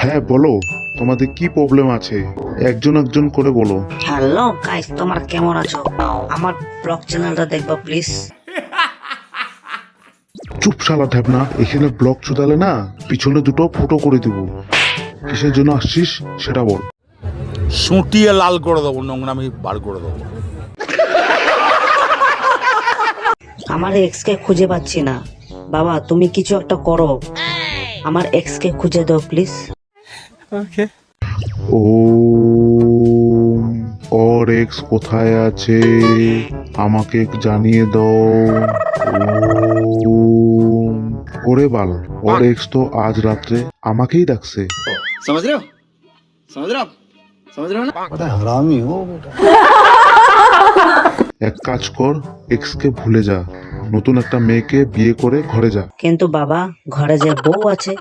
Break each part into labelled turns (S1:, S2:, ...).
S1: হ্যাঁ বলো, তোমাদের কি প্রবলেম আছে? একজন একজন করে বলো।
S2: হ্যালো গাইস, তোমরা কেমন আছো? আমার ব্লগ চ্যানেলটা দেখবা প্লিজ।
S1: চুপ শালা ঢ্যাবনা, এখানে ব্লগ চুদালে না পিছনে দুটো ফটো করে দিব। কিসের জন্য আসছিস সেটা বল।
S3: সুটিয়ে লাল করে দেবো, নোংরামি বার করে দেবো।
S2: আমার এক্স কে খুঁজে পাচ্ছি না। বাবা তুমি কিছু একটা করো, আমার এক্স কে খুঁজে দাও প্লিজ।
S1: ও, ওর এক্স কোথায় আছে আমাকে জানিয়ে দাও। ও, ওরে বাল, ওর এক্স তো আজ রাত্রে আমাকেই ডাকছে।
S4: समझ रहे हो समझ रहे हो आप समझ रहे हो ना।
S5: बड़ा हरामी हो बेटा।
S1: এক কাজ কর, এক্স কে ভুলে যা, নতুন একটা মেয়েকে বিয়ে করে ঘরে যা।
S2: কিন্তু বাবা ঘরে যে বউ আছে।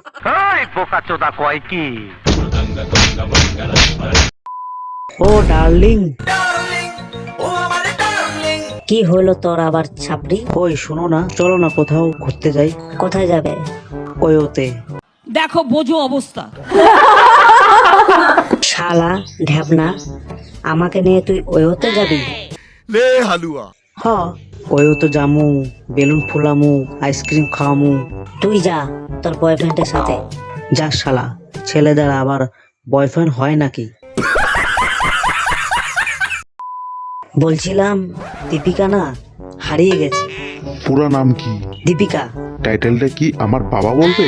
S2: ও ডার্লিং, কি হলো তোর আবার ছাপড়ি? ওই শোনো না, চলো না কোথাও ঘুরতে যাই। কোথায় যাবে? ওতে।
S6: দেখো বোঝো অবস্থা।
S2: শালা ঢ্যাবনা, আমাকে নিয়ে তুই ওতে যাবি?
S3: লে হালুয়া।
S2: হ, ওতে জামু, বেলুন ফুলামু, আইসক্রিম খাওয়ামু। তুই যা তোর বয়ফ্রেন্ডের সাথে। যা শালা, ছেলেদের আবার বয়ফ্রেন্ড হয় নাকি? বলছিলাম দীপিকা না হারিয়ে গেছে।
S1: পুরা নাম কি?
S2: দীপিকা।
S1: টাইটেলটা কি আমার বাবা বলবে?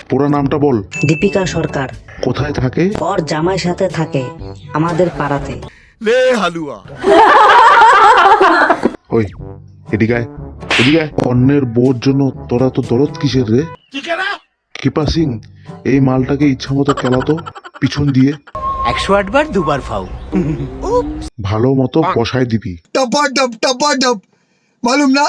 S1: পুরা নামটা বল।
S2: দীপিকা সরকার।
S1: কোথায় থাকে?
S2: ওর জামাই সাথে থাকে, আমাদের পাড়াতে।
S3: লে হালুয়া।
S1: ওই এদিকে আয়, এদিকে আয়। অন্যের বোর জন্য তোরা তো দরদ কিসের রে? কৃপা সিং, এই মালটাকে ইচ্ছা মতো কেলাতো পিছন দিয়ে,
S5: 108 বার দুবার ফাউ।
S1: ভালো মতো বসায় দিবি।
S5: टपा टप मालूम ना।